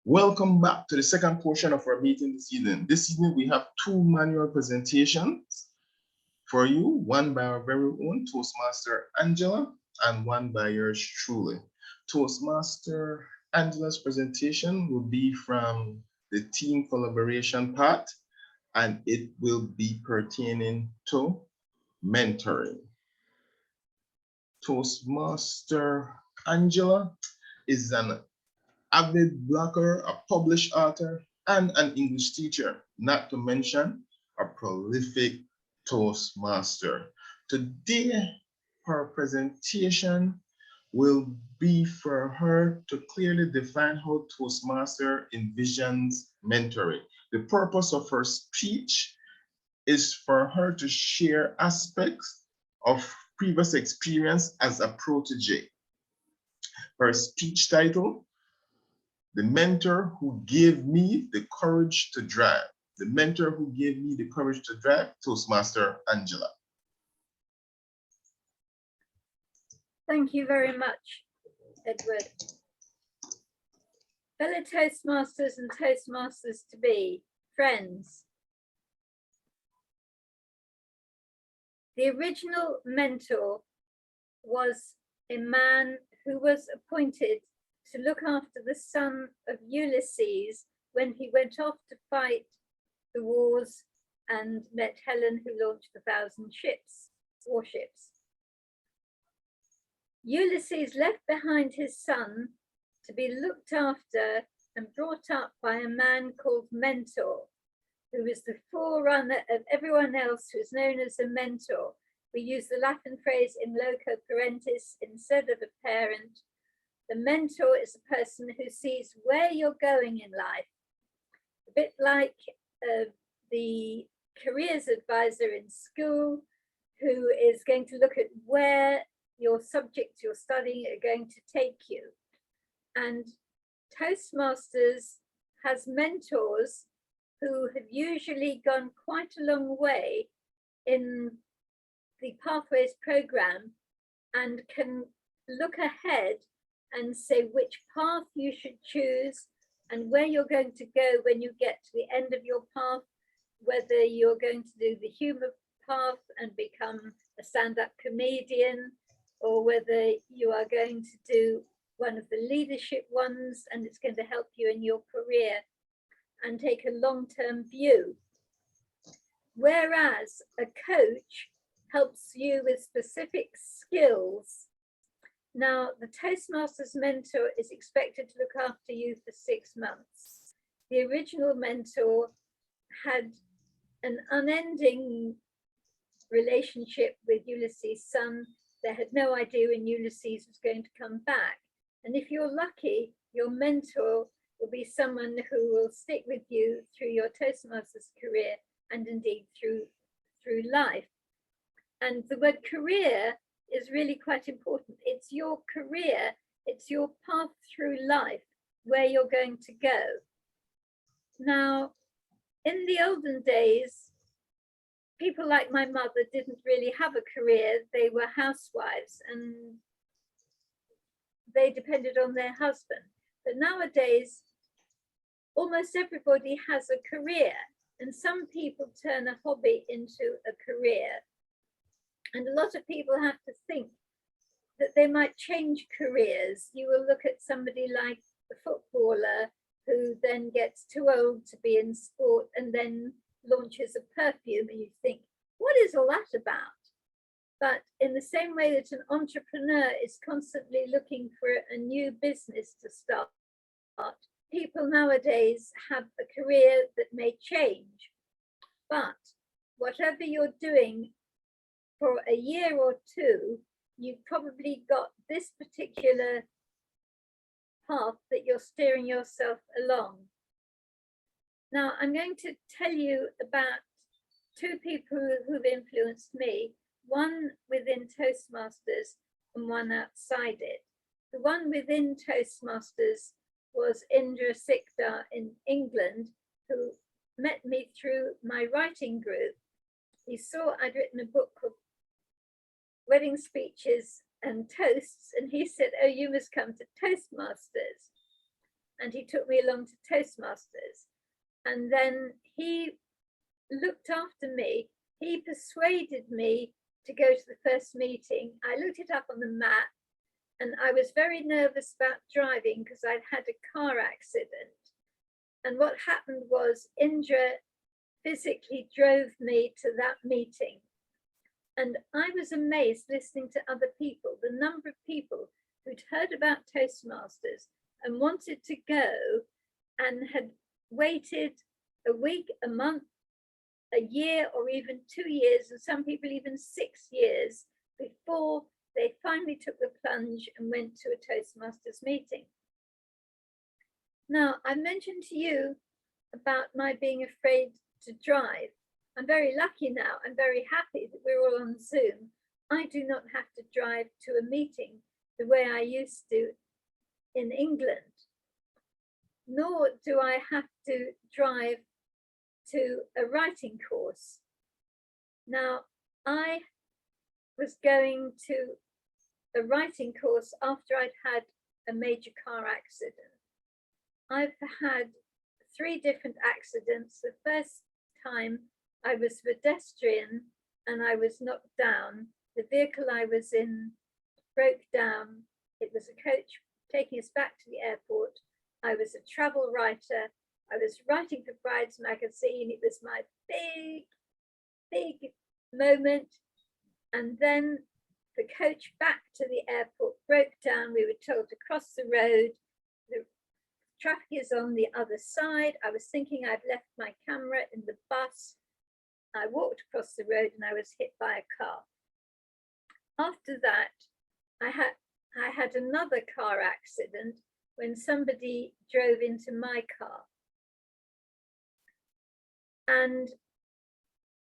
Welcome back to the second portion of our meeting this evening. This evening we have two manual presentations for you, one by our very own Toastmaster Angela and one by yours truly. Toastmaster Angela's presentation will be from the team collaboration part, and it will be pertaining to mentoring. Toastmaster Angela is an avid blogger, a published author, and an English teacher, not to mention a prolific Toastmaster. Today, her presentation will be for her to clearly define how Toastmaster envisions mentoring. The purpose of her speech is for her to share aspects of previous experience as a protege. Her speech title, The Mentor Who Gave Me the Courage to Drive. The Mentor Who Gave Me the Courage to Drive, Toastmaster Angela. Thank you very much, Edward. Fellow Toastmasters and Toastmasters-to-be, friends. The original mentor was a man who was appointed to look after the son of Ulysses when he went off to fight the wars and met Helen, who launched the 1,000 warships. Ulysses left behind his son to be looked after and brought up by a man called Mentor, who was the forerunner of everyone else who is known as a mentor. We use the Latin phrase in loco parentis instead of a parent. The mentor is a person who sees where you're going in life, a bit like the careers advisor in school, who is going to look at where your subjects you're studying are going to take you. And Toastmasters has mentors who have usually gone quite a long way in the Pathways program and can look ahead and say which path you should choose and where you're going to go when you get to the end of your path, whether you're going to do the humor path and become a stand-up comedian, or whether you are going to do one of the leadership ones and it's going to help you in your career and take a long-term view. Whereas a coach helps you with specific skills. Now, the Toastmasters mentor is expected to look after you for 6 months. The original mentor had an unending relationship with Ulysses' son. They had no idea when Ulysses was going to come back. And if you're lucky, your mentor will be someone who will stick with you through your Toastmasters career and indeed through life. And the word career is really quite important. It's your career, it's your path through life, where you're going to go. Now, in the olden days, people like my mother didn't really have a career. They were housewives and they depended on their husband. But nowadays, almost everybody has a career, and some people turn a hobby into a career. And a lot of people have to think that they might change careers. You will look at somebody like a footballer who then gets too old to be in sport and then launches a perfume, and you think, what is all that about? But in the same way that an entrepreneur is constantly looking for a new business to start, people nowadays have a career that may change. But whatever you're doing for a year or two, you've probably got this particular path that you're steering yourself along. Now, I'm going to tell you about 2 people who've influenced me, one within Toastmasters and one outside it. The one within Toastmasters was Indra Sikdar in England, who met me through my writing group. He saw I'd written a book called Wedding Speeches and Toasts, and he said, oh, you must come to Toastmasters. and he took me along to Toastmasters. And then he looked after me. He persuaded me to go to the first meeting. I looked it up on the map, and I was very nervous about driving because I'd had a car accident. And what happened was Indra physically drove me to that meeting. And I was amazed listening to other people, the number of people who'd heard about Toastmasters and wanted to go and had waited a week, a month, a year, or even 2 years, and some people even 6 years before they finally took the plunge and went to a Toastmasters meeting. Now, I mentioned to you about my being afraid to drive. I'm very lucky now. I'm very happy that we're all on Zoom. I do not have to drive to a meeting the way I used to in England, nor do I have to drive to a writing course. Now, I was going to a writing course after I'd had a major car accident. I've had 3 different accidents. The first time I was pedestrian and I was knocked down. The vehicle I was in broke down. It was a coach taking us back to the airport. I was a travel writer. I was writing for Brides magazine. It was my big moment. And then the coach back to the airport broke down. We were told to cross the road. The traffic is on the other side. I was thinking I'd left my camera in the bus. I walked across the road and I was hit by a car. After that, I had another car accident when somebody drove into my car. And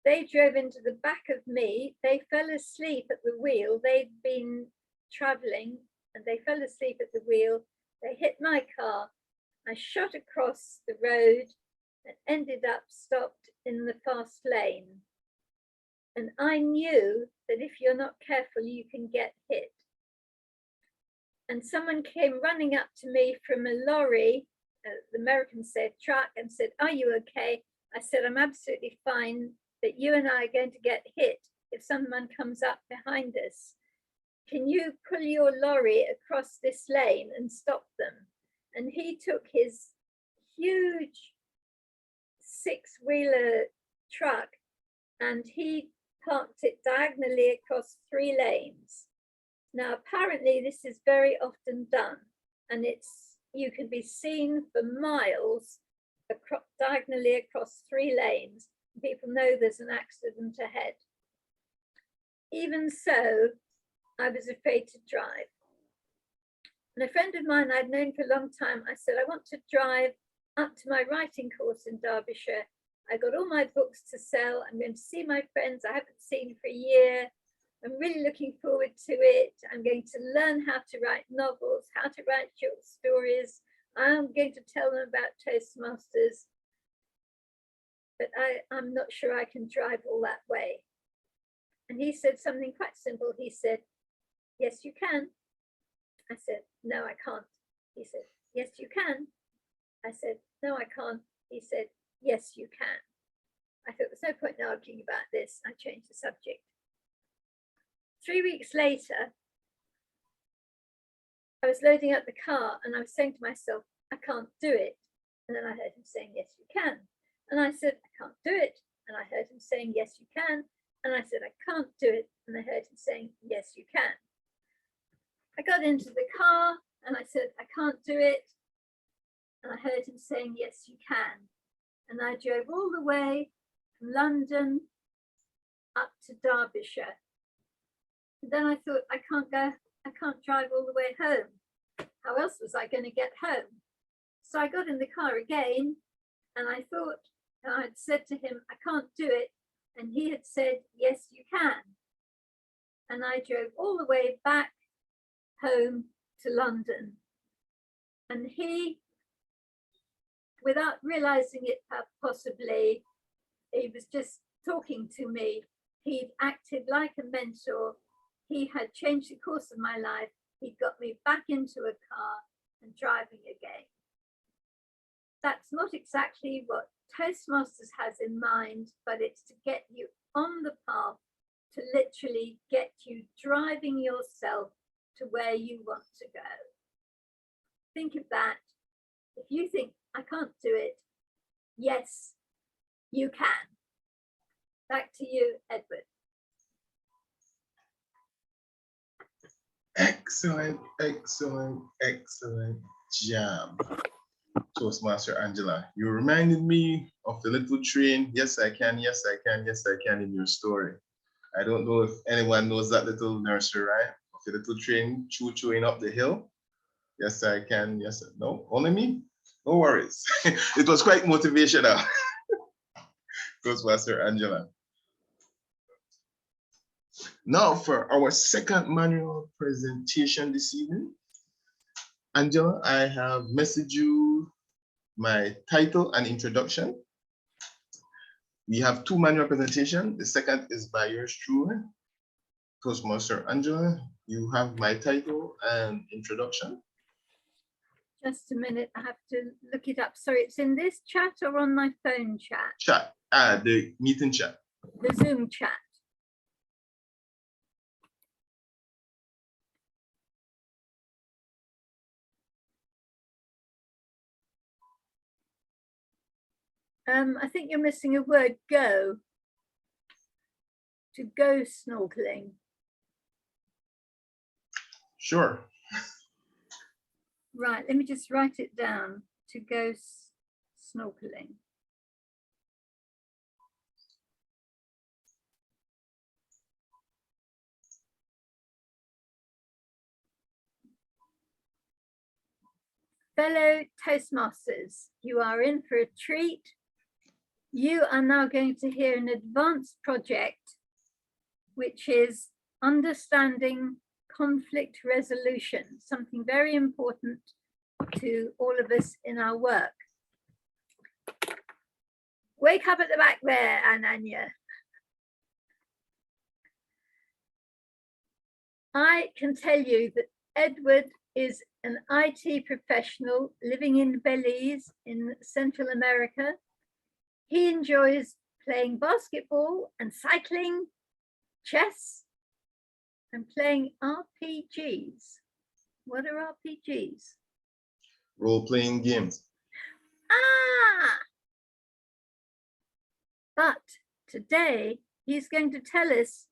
they drove into the back of me. They fell asleep at the wheel. They'd been traveling and they fell asleep at the wheel. They hit my car. I shot across the road and ended up stopped in the fast lane. And I knew that if you're not careful, you can get hit. And someone came running up to me from a lorry, the Americans said truck, and said, "Are you okay?" I said, "I'm absolutely fine, but you and I are going to get hit if someone comes up behind us. Can you pull your lorry across this lane and stop them?" And he took his huge 6-wheeler truck and he parked it diagonally across 3 lanes. Now, apparently this is very often done, and you can be seen for miles diagonally across 3 lanes. People know there's an accident ahead. Even so, I was afraid to drive. And a friend of mine I'd known for a long time, I said, "I want to drive up to my writing course in Derbyshire. I got all my books to sell. I'm going to see my friends I haven't seen for a year. I'm really looking forward to it. I'm going to learn how to write novels, how to write short stories. I'm going to tell them about Toastmasters. But I'm not sure I can drive all that way." And he said something quite simple. He said, "Yes, you can." I said, "No, I can't." He said, "Yes, you can." I said, "No, I can't." He said, "Yes, you can." I thought there's no point in arguing about this. I changed the subject. 3 weeks later, I was loading up the car and I was saying to myself, "I can't do it." And then I heard him saying, "Yes, you can." And I said, "I can't do it." And I heard him saying, "Yes, you can." And I said, "I can't do it." And I heard him saying, "Yes, you can." I got into the car and I said, "I can't do it." And I heard him saying, "Yes, you can." And I drove all the way from London up to Derbyshire. And then I thought, I can't drive all the way home. How else was I going to get home? So I got in the car again and I thought, I had said to him, "I can't do it." And he had said, "Yes, you can." And I drove all the way back home to London. And he, without realizing it possibly, he was just talking to me. He'd acted like a mentor. He had changed the course of my life. He got me back into a car and driving again. that's not exactly what Toastmasters has in mind, but it's to get you on the path, to literally get you driving yourself to where you want to go. Think of that. If you think, I can't do it, yes, you can. Back to you, Edward. Excellent, excellent, excellent job, Toastmaster Angela. You reminded me of the little train, yes, I can, yes, I can, yes, I can, in your story. I don't know if anyone knows that little nursery rhyme of the little train choo-chooing up the hill. Yes, I can, yes, no, only me? No worries. It was quite motivational, Toastmaster Angela. Now for our second manual presentation this evening. Angela, I have messaged you my title and introduction. We have two manual presentations. The second is by yours truly, Toastmaster Angela. You have my title and introduction. Just a minute, I have to look it up. Sorry, it's in this chat or on my phone chat? Chat, the meeting chat. The Zoom chat. I think you're missing a word, go. To go snorkeling. Sure. Right, let me just write it down. To go snorkeling. Fellow Toastmasters, you are in for a treat. You are now going to hear an advanced project, which is understanding conflict resolution, something very important to all of us in our work. Wake up at the back there, Ananya. I can tell you that Edward is an IT professional living in Belize in Central America. He enjoys playing basketball and cycling, chess, and playing RPGs. What are RPGs? Role-playing games. Ah! But today he's going to tell us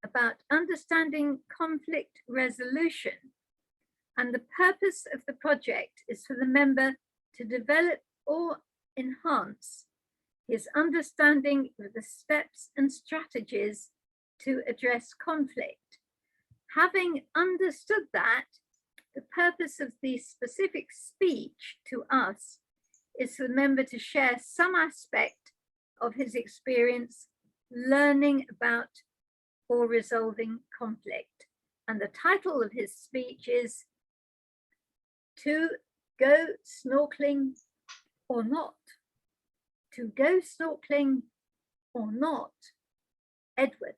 about understanding conflict resolution. And the purpose of the project is for the member to develop or enhance his understanding of the steps and strategies to address conflict. Having understood that, the purpose of the specific speech to us is for the member to share some aspect of his experience learning about or resolving conflict. And the title of his speech is To Go Snorkeling or Not. To go snorkeling or not, Edward.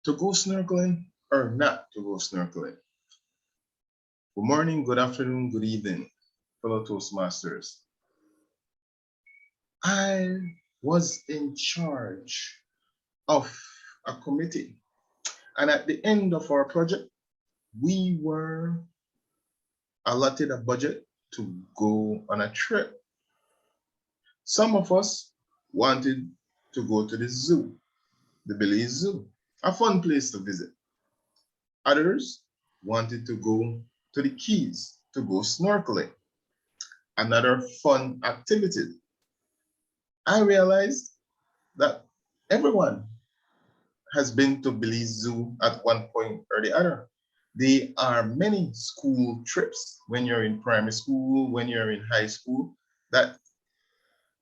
To go snorkeling or not to go snorkeling? Good morning, good afternoon, good evening, fellow Toastmasters. I was in charge of a committee, and at the end of our project, we were allotted a budget to go on a trip. Some of us wanted to go to the zoo, the Belize Zoo, a fun place to visit. Others wanted to go to the Keys to go snorkeling, another fun activity. I realized that everyone has been to Belize Zoo at one point or the other. There are many school trips when you're in primary school, when you're in high school, that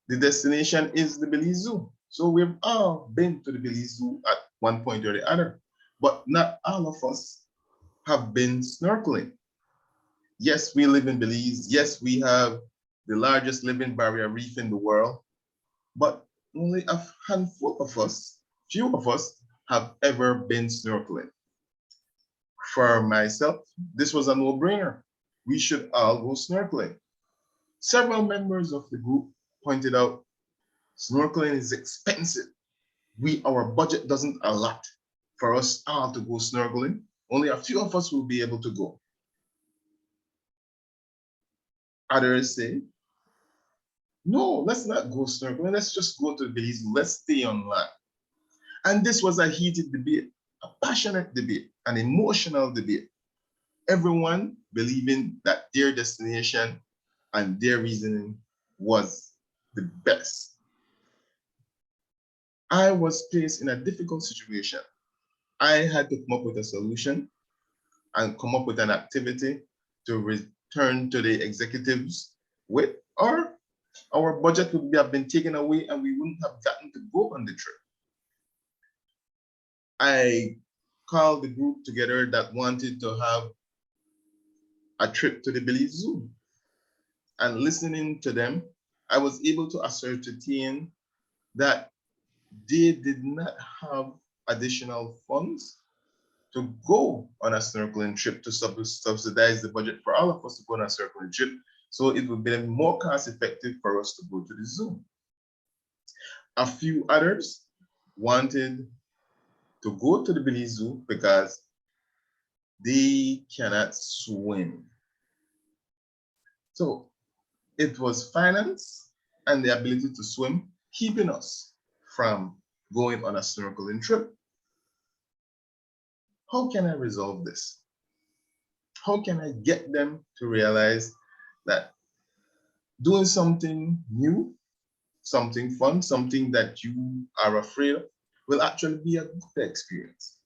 the destination is the Belize Zoo. So we've all been to the Belize Zoo at one point or the other, but not all of us have been snorkeling. Yes, we live in Belize. Yes, we have the largest living barrier reef in the world, but only a handful of us, few of us, have ever been snorkeling. For myself, this was a no-brainer. we should all go snorkeling. Several members of the group pointed out snorkeling is expensive. Our budget doesn't allot for us all to go snorkeling. Only a few of us will be able to go. Others say, no, let's not go snorkeling. Let's just go to the Belize. Let's stay on land. And this was a heated debate, a passionate debate, an emotional debate. Everyone believing that their destination and their reasoning was the best. I was placed in a difficult situation. I had to come up with a solution and come up with an activity to return to the executives with, or our budget would have been taken away and we wouldn't have gotten to go on the trip. I called the group together that wanted to have a trip to the Belize Zoo. And listening to them, I was able to ascertain that they did not have additional funds to go on a snorkeling trip to subsidize the budget for all of us to go on a snorkeling trip. So it would be more cost effective for us to go to the zoo. A few others wanted to go to the Belize Zoo because they cannot swim. So it was finance and the ability to swim keeping us from going on a snorkeling trip. How can I resolve this? How can I get them to realize that doing something new, something fun, something that you are afraid of, will actually be a good experience?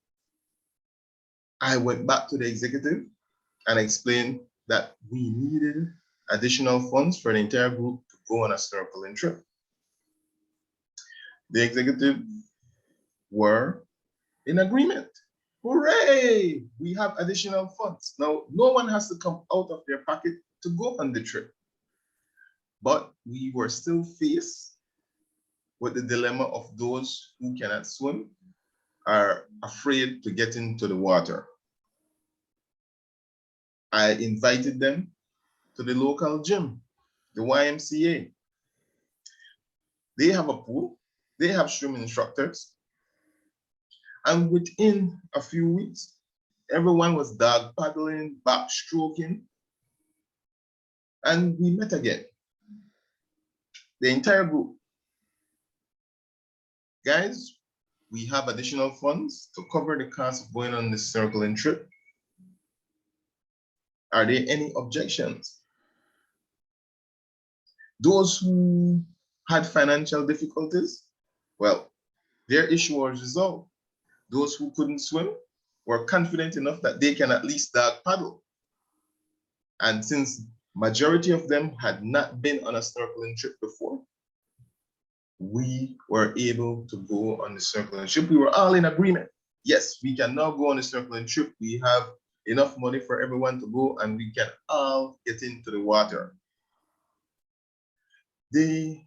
I went back to the executive and explained that we needed additional funds for the entire group to go on a snorkeling trip. The executive were in agreement. Hooray! We have additional funds. Now, no one has to come out of their pocket to go on the trip. But we were still faced with the dilemma of those who cannot swim, are afraid to get into the water. I invited them to the local gym, the YMCA. They have a pool, they have swim instructors, and within a few weeks, everyone was dog paddling, backstroking, and we met again. The entire group. Guys, we have additional funds to cover the cost of going on this snorkeling trip. Are there any objections? Those who had financial difficulties, well, their issue was resolved. Those who couldn't swim were confident enough that they can at least dog paddle. And since majority of them had not been on a snorkeling trip before, we were able to go on the snorkeling trip. We were all in agreement. Yes, we can now go on a snorkeling trip. We have enough money for everyone to go and we can all get into the water. The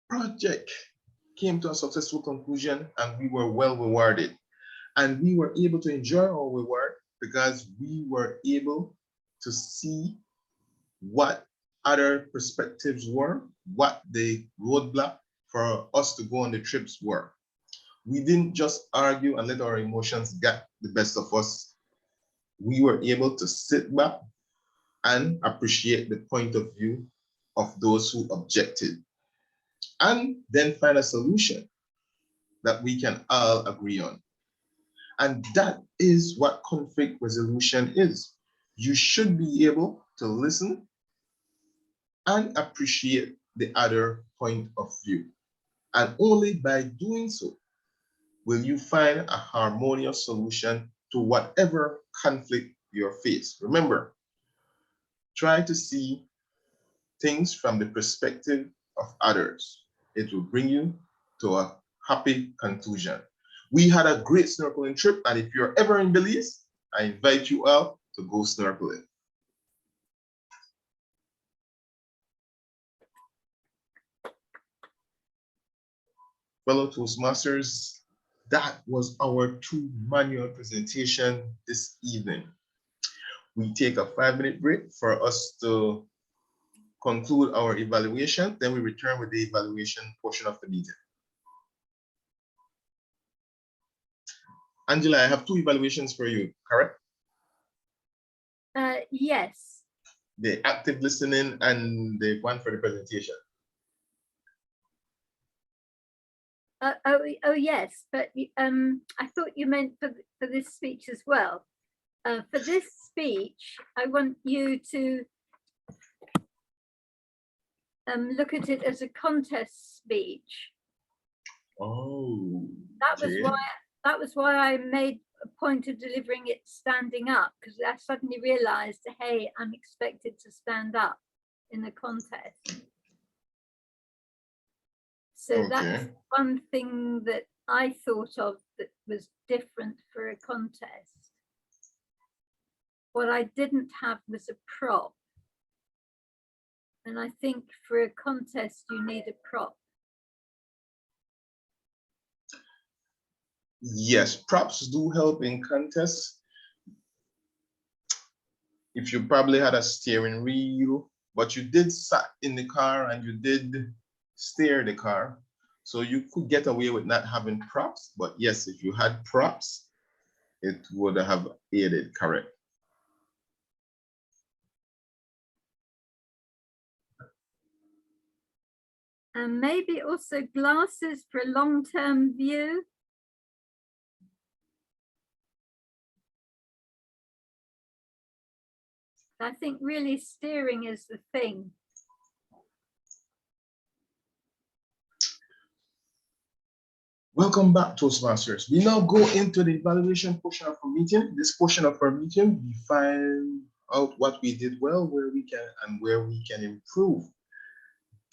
project came to a successful conclusion and we were well rewarded. And we were able to enjoy our reward because we were able to see what other perspectives were, what the roadblock for us to go on the trips were. We didn't just argue and let our emotions get the best of us. We were able to sit back and appreciate the point of view of those who objected, and then find a solution that we can all agree on. And that is what conflict resolution is. You should be able to listen and appreciate the other point of view. And only by doing so will you find a harmonious solution to whatever conflict you're faced. Remember, try to see things from the perspective of others. It will bring you to a happy conclusion. We had a great snorkeling trip, and if you're ever in Belize, I invite you all to go snorkeling. Fellow Toastmasters, that was our 2 manual presentation this evening. We take a 5-minute break for us to conclude our evaluation. Then we return with the evaluation portion of the meeting. Angela, I have 2 evaluations for you, correct? Yes. The active listening and the one for the presentation. Oh yes, but I thought you meant for this speech as well. For this speech, I want you to look at it as a contest speech. Oh, that was why I made a point of delivering it standing up, because I suddenly realized, hey, I'm expected to stand up in the contest. So that's one thing that I thought of that was different for a contest. What I didn't have was a prop. And I think for a contest, you need a prop. Yes, props do help in contests. If you probably had a steering wheel, but you did sat in the car and you did steer the car, so you could get away with not having props. But yes, if you had props, it would have aided, correct? And maybe also glasses for a long-term view. I think really steering is the thing. Welcome back, Toastmasters. We now go into the evaluation portion of our meeting. This portion of our meeting, we find out what we did well, where we can, and where we can improve.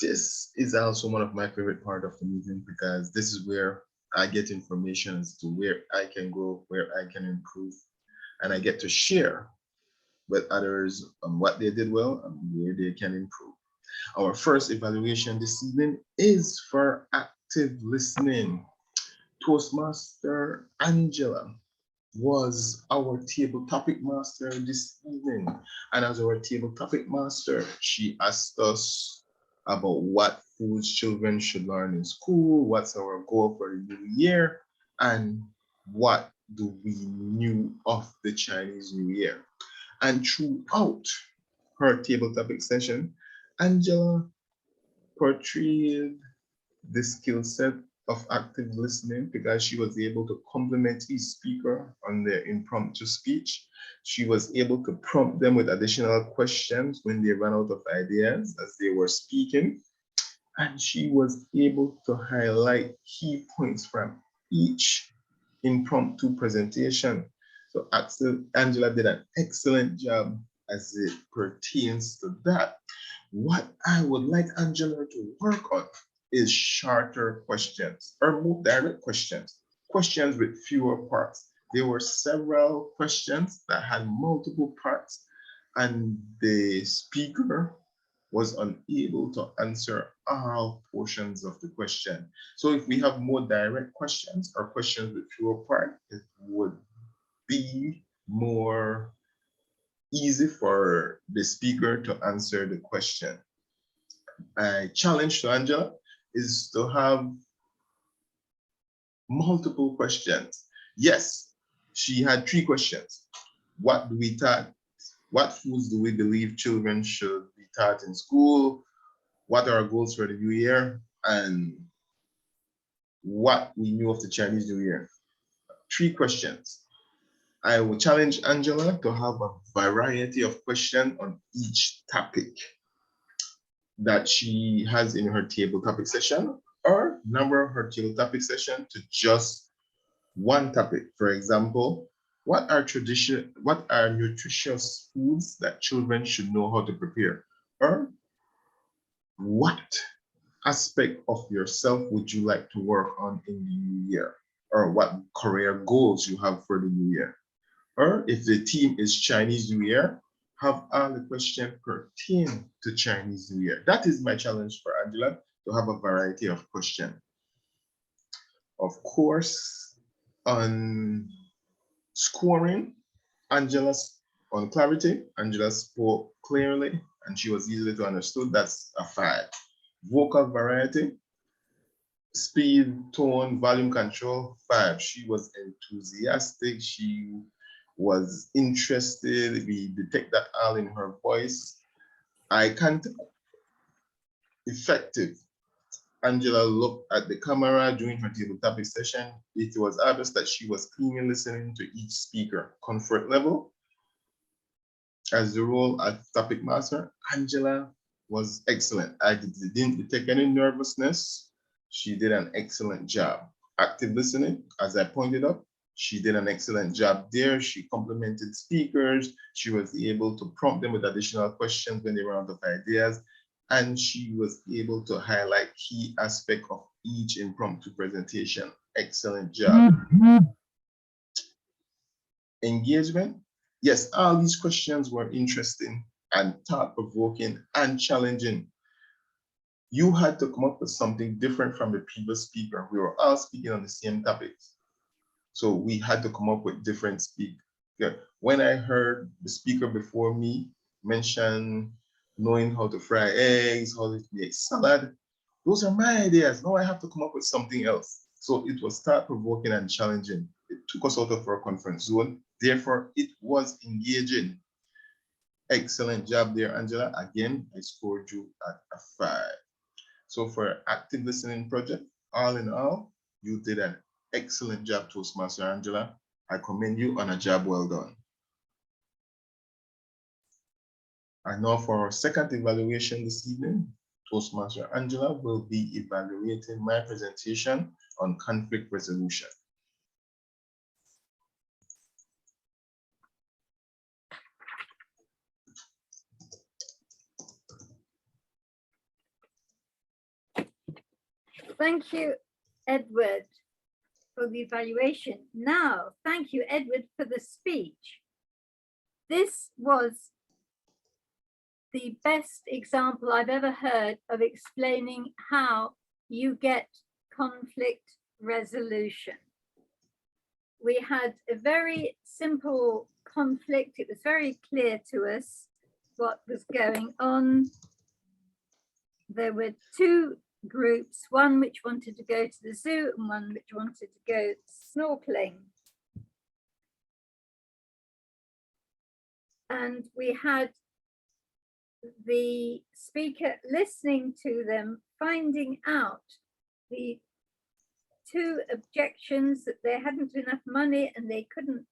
This is also one of my favorite part of the meeting, because this is where I get information as to where I can go, where I can improve, and I get to share with others on what they did well and where they can improve. Our first evaluation this evening is for active listening. Toastmaster Angela was our table topic master this evening. And as our table topic master, she asked us about what foods children should learn in school, what's our goal for the new year, and what do we knew of the Chinese New Year. And throughout her table topic session, Angela portrayed the skill set of active listening, because she was able to compliment each speaker on their impromptu speech. She was able to prompt them with additional questions when they ran out of ideas as they were speaking. And she was able to highlight key points from each impromptu presentation. So Angela did an excellent job as it pertains to that. What I would like Angela to work on is shorter questions or more direct questions, questions with fewer parts. There were several questions that had multiple parts, and the speaker was unable to answer all portions of the question. So if we have more direct questions or questions with fewer parts, it would be more easy for the speaker to answer the question. A challenge to Angela is to have multiple questions. Yes, she had 3 questions. What do we taught? What foods do we believe children should be taught in school? What are our goals for the new year? And what we knew of the Chinese New Year. 3 questions. I will challenge Angela to have a variety of questions on each topic that she has in her table topic session, or number her table topic session to just one topic. For example, what are nutritious foods that children should know how to prepare? Or what aspect of yourself would you like to work on in the new year? Or what career goals you have for the new year? Or if the theme is Chinese New Year, have all the questions pertain to Chinese New Year. That is my challenge for Angela, to have a variety of questions. Of course, on scoring, Angela On clarity, Angela spoke clearly and she was easily to understood. That's a 5. Vocal variety, speed, tone, volume control, 5. She was enthusiastic. She was interested. We detect that all in her voice. I can't effective. Angela looked at the camera during her table topic session. It was obvious that she was keenly listening to each speaker. Comfort level, as the role as topic master, Angela was excellent. I didn't detect any nervousness. She did an excellent job. Active listening, as I pointed out, she did an excellent job there. She complimented speakers. She was able to prompt them with additional questions when they ran out of ideas. And she was able to highlight key aspects of each impromptu presentation. Excellent job. Engagement. Yes, all these questions were interesting and thought-provoking and challenging. You had to come up with something different from the previous speaker. We were all speaking on the same topics. So we had to come up with different speak. Yeah. When I heard the speaker before me mention knowing how to fry eggs, how to make salad, those are my ideas. Now I have to come up with something else. So it was thought-provoking and challenging. It took us out of our comfort zone. Therefore, it was engaging. Excellent job there, Angela. Again, I scored you at a 5. So for active listening project, all in all, you did an excellent job, Toastmaster Angela. I commend you on a job well done. And now for our second evaluation this evening, Toastmaster Angela will be evaluating my presentation on conflict resolution. Thank you, Edward, for the evaluation. Now, thank you, Edward, for the speech. This was the best example I've ever heard of explaining how you get conflict resolution. We had a very simple conflict. It was very clear to us what was going on. There were 2 groups, one which wanted to go to the zoo and one which wanted to go snorkeling. And we had the speaker listening to them, finding out the 2 objections, that they hadn't enough money and they couldn't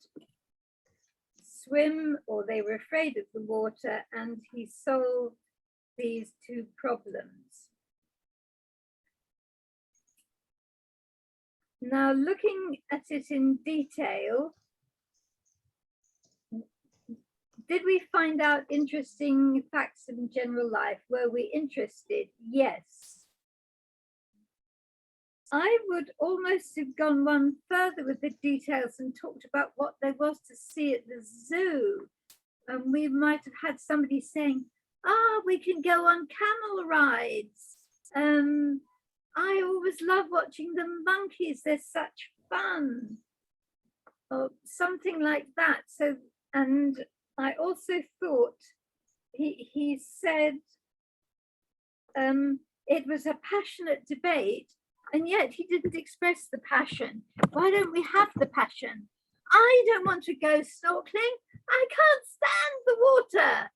swim or they were afraid of the water, and he solved these 2 problems. Now, looking at it in detail, did we find out interesting facts in general life? Were we interested? Yes. I would almost have gone one further with the details and talked about what there was to see at the zoo. And we might have had somebody saying, we can go on camel rides. I always love watching the monkeys. They're such fun. Or something like that. So, and I also thought he said it was a passionate debate, and yet he didn't express the passion. Why don't we have the passion? I don't want to go snorkeling. I can't stand the water.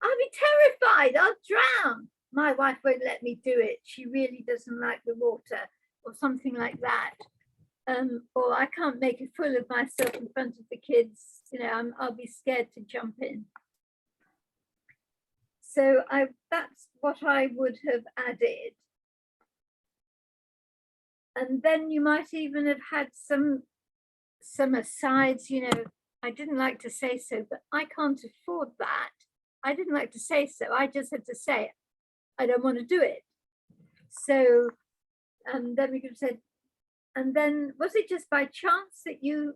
I'll be terrified. I'll drown. My wife won't let me do it. She really doesn't like the water, or something like that. Or I can't make a fool of myself in front of the kids. You know, I'll be scared to jump in. So that's what I would have added. And then you might even have had some asides, you know, I didn't like to say so, but I can't afford that. I didn't like to say so. I just had to say, I don't want to do it. So, and then we could have said, and then was it just by chance that you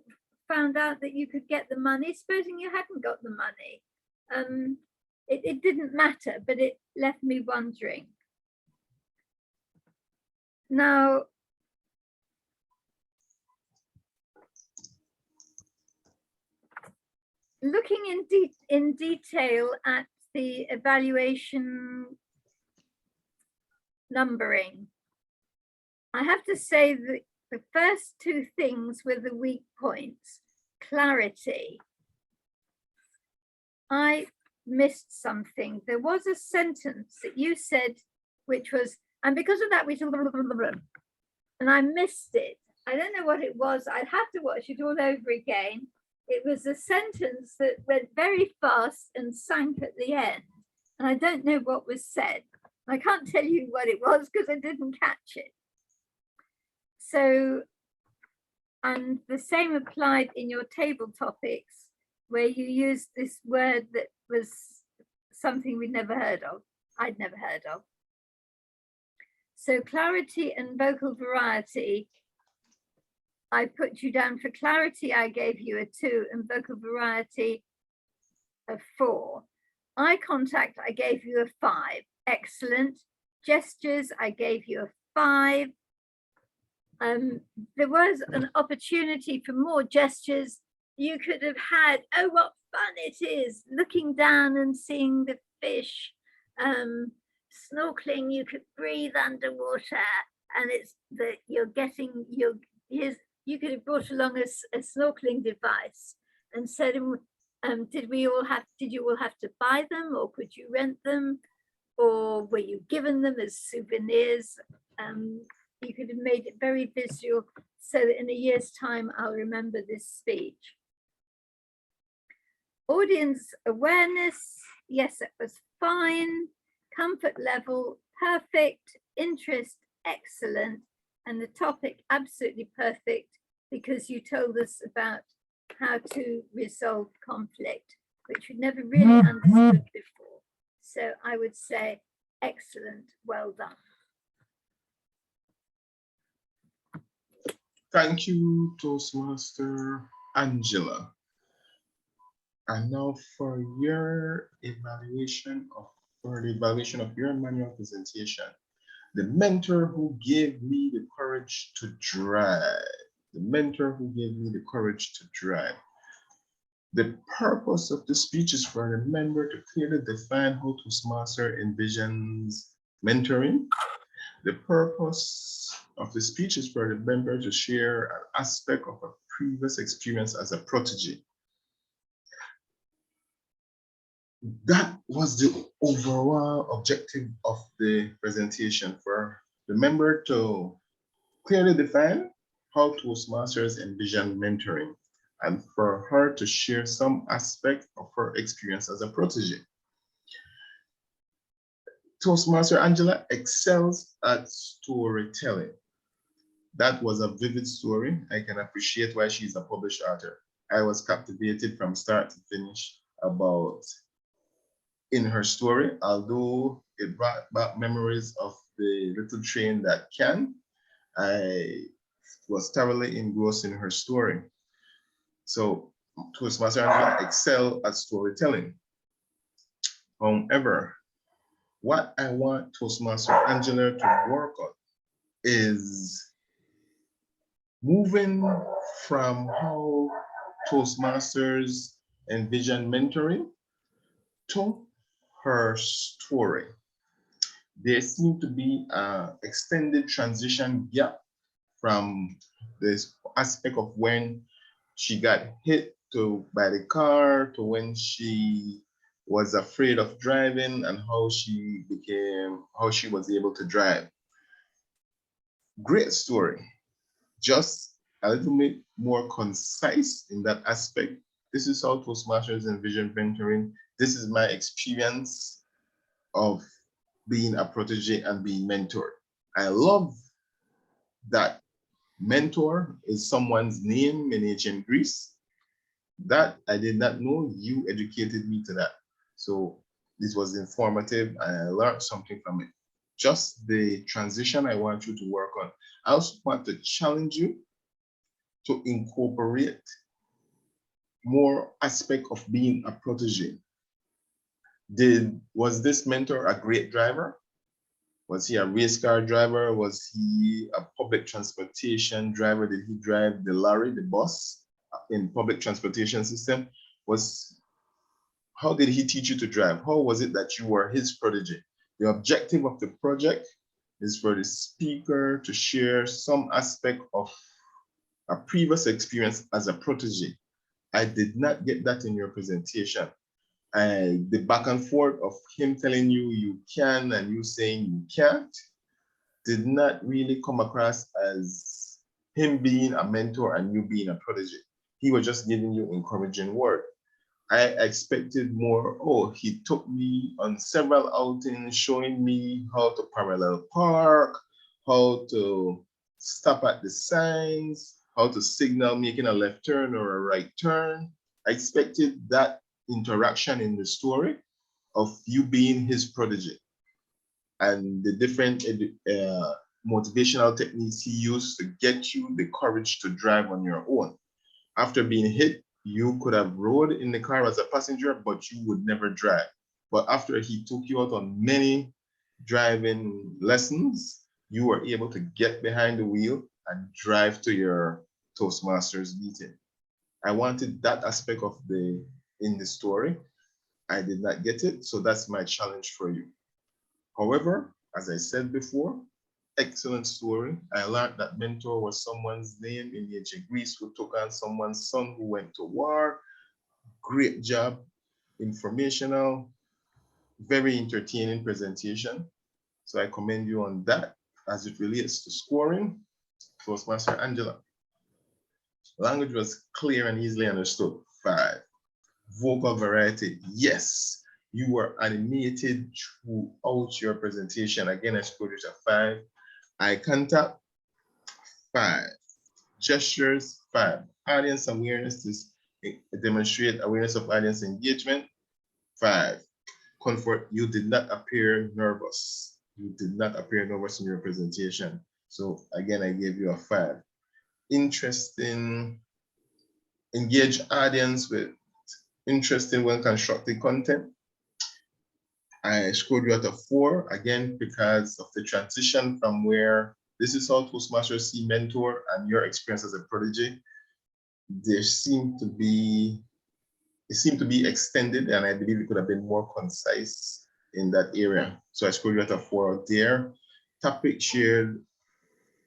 found out that you could get the money? Supposing you hadn't got the money, it didn't matter, but it left me wondering. Now, looking in detail at the evaluation numbering, I have to say that the first two things were the weak points. Clarity. I missed something. There was a sentence that you said, which was, and because of that, we said, and I missed it. I don't know what it was. I'd have to watch it all over again. It was a sentence that went very fast and sank at the end. And I don't know what was said. I can't tell you what it was because I didn't catch it. So, and the same applied in your table topics, where you used this word that was something we'd never heard of. I'd never heard of. So clarity and vocal variety, I put you down for clarity, I gave you a 2, and vocal variety a 4. Eye contact, I gave you a 5. Excellent. Gestures, I gave you a 5. There was an opportunity for more gestures. You could have had, oh, what fun it is, looking down and seeing the fish. Snorkeling, you could breathe underwater, and it's that you're getting your, you could have brought along a snorkeling device and said, did you all have to buy them, or could you rent them, or were you given them as souvenirs? You could have made it very visual so that in a year's time, I'll remember this speech. Audience awareness, yes, it was fine. Comfort level, perfect. Interest, excellent. And the topic, absolutely perfect, because you told us about how to resolve conflict, which we never really understood before. So I would say, excellent, well done. Thank you, Toastmaster Angela. And now for your evaluation of your manual presentation, the mentor who gave me the courage to drive. The mentor who gave me the courage to drive. The purpose of the speech is for the member to clearly define how Toastmaster envisions mentoring. The purpose of the speech is for the member to share an aspect of a previous experience as a protege. That was the overall objective of the presentation, for the member to clearly define how Toastmasters envision mentoring, and for her to share some aspect of her experience as a protege. Toastmaster Angela excels at storytelling. That was a vivid story. I can appreciate why she's a published author. I was captivated from start to finish in her story, although it brought back memories of the little train that can. I was thoroughly engrossed in her story. So Toastmaster Angela excelled at storytelling. However, what I want Toastmaster Angela to work on is moving from how Toastmasters envision mentoring to her story. There seemed to be an extended transition gap from this aspect of when she got hit by the car to when she was afraid of driving and how she was able to drive. Great story, just a little bit more concise in that aspect. This is how Toastmasters envision mentoring. This is my experience of being a protege and being mentored. I love that mentor is someone's name in ancient Greece. That I did not know. You educated me to that. So this was informative and I learned something from it. Just the transition I want you to work on. I also want to challenge you to incorporate more aspect of being a protege. Was this mentor a great driver? Was he a race car driver? Was he a public transportation driver? Did he drive the lorry, the bus in public transportation system? was, how did he teach you to drive? How was it that you were his protege? The objective of the project is for the speaker to share some aspect of a previous experience as a protege. I did not get that in your presentation. The back and forth of him telling you you can and you saying you can't did not really come across as him being a mentor and you being a protege. He was just giving you encouraging word. I expected more. Oh, he took me on several outings, showing me how to parallel park, how to stop at the signs, how to signal making a left turn or a right turn. I expected that interaction in the story of you being his protege and the different motivational techniques he used to get you the courage to drive on your own. After being hit, you could have rode in the car as a passenger, but you would never drive. But after he took you out on many driving lessons, you were able to get behind the wheel and drive to your Toastmasters meeting. I wanted that aspect of in the story. I did not get it, so that's my challenge for you. However, as I said before, excellent story. I learned that mentor was someone's name in the ancient Greece who took on someone's son who went to war. Great job, informational, very entertaining presentation. So I commend you on that. As it relates to scoring, Toastmaster Angela. Language was clear and easily understood, 5. Vocal variety, yes. You were animated throughout your presentation. Again, I scored you a 5. Eye contact, 5. Gestures, 5. Audience awareness is demonstrate awareness of audience engagement, 5. Comfort, you did not appear nervous. You did not appear nervous in your presentation. So again, I gave you a 5. Interesting, engage audience with interesting, well-constructed content. I scored you at a 4, again, because of the transition from where this is how Toastmasters see mentor and your experience as a protege. It seemed to be extended, and I believe it could have been more concise in that area. So I scored you at a 4 there. Topic shared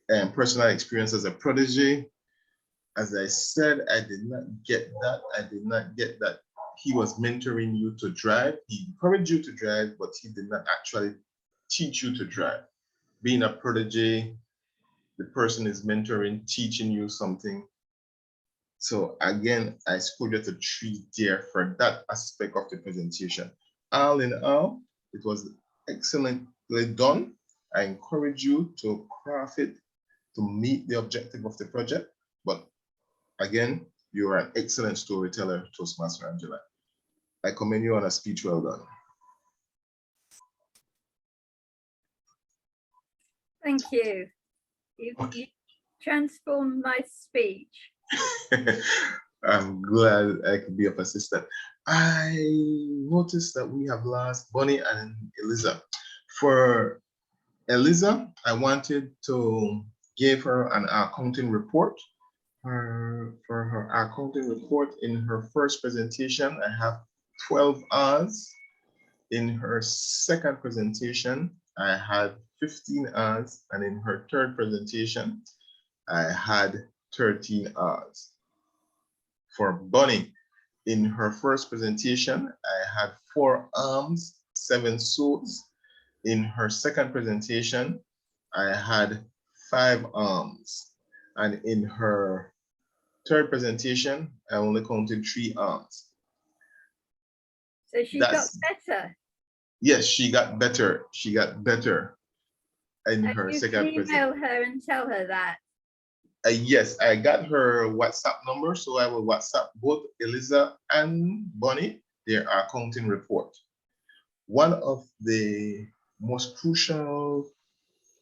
and personal experience as a protege. As I said, I did not get that. I did not get that he was mentoring you to drive. He encouraged you to drive, but he did not actually teach you to drive. Being a protege, the person is mentoring, teaching you something. So again, I scored you at a 3 there for that aspect of the presentation. All in all, it was excellently done. I encourage you to craft it to meet the objective of the project. But again, you are an excellent storyteller, Toastmaster Angela. I commend you on a speech well done. Thank you. You transformed my speech. I'm glad I could be of assistance. I noticed that we have lost Bonnie and Eliza. For Eliza, I wanted to give her an accounting report. For her accounting report, in her first presentation, I have 12 hours. In her second presentation, I had 15 hours, and in her third presentation, I had 13 hours. For Bonnie, in her first presentation, I had 4 arms, 7 swords. In her second presentation, I had 5 arms. And in her third presentation, I only counted 3 arms. So she got better. Yes, she got better. She got better in her second presentation. Email her and tell her that. Yes, I got her WhatsApp number, so I will WhatsApp both Eliza and Bonnie their accounting report. One of the most crucial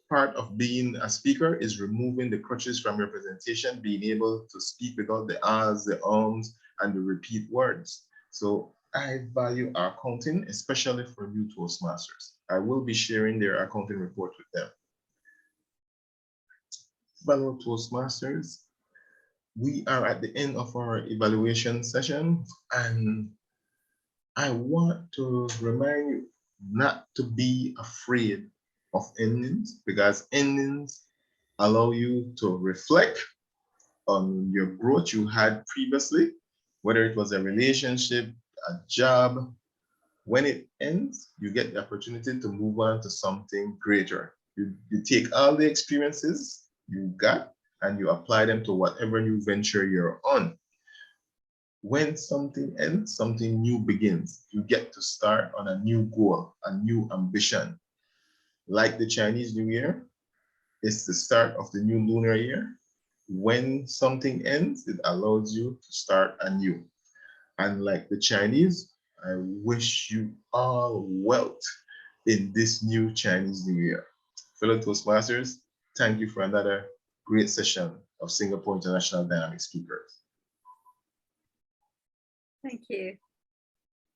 part of being a speaker is removing the crutches from your presentation, being able to speak without the ahs, the ums, and the repeat words. So I value accounting, especially for new Toastmasters. I will be sharing their accounting report with them. Fellow Toastmasters, we are at the end of our evaluation session, and I want to remind you not to be afraid of endings, because endings allow you to reflect on your growth you had previously, whether it was a relationship, a job. When it ends, you get the opportunity to move on to something greater. You take all the experiences you got and you apply them to whatever new venture you're on. When something ends, something new begins. You get to start on a new goal, a new ambition. Like the Chinese New Year, it's the start of the new lunar year. When something ends, it allows you to start anew. And like the Chinese, I wish you all wealth in this new Chinese New Year. Fellow Toastmasters, thank you for another great session of Singapore International Dynamic Speakers. Thank you.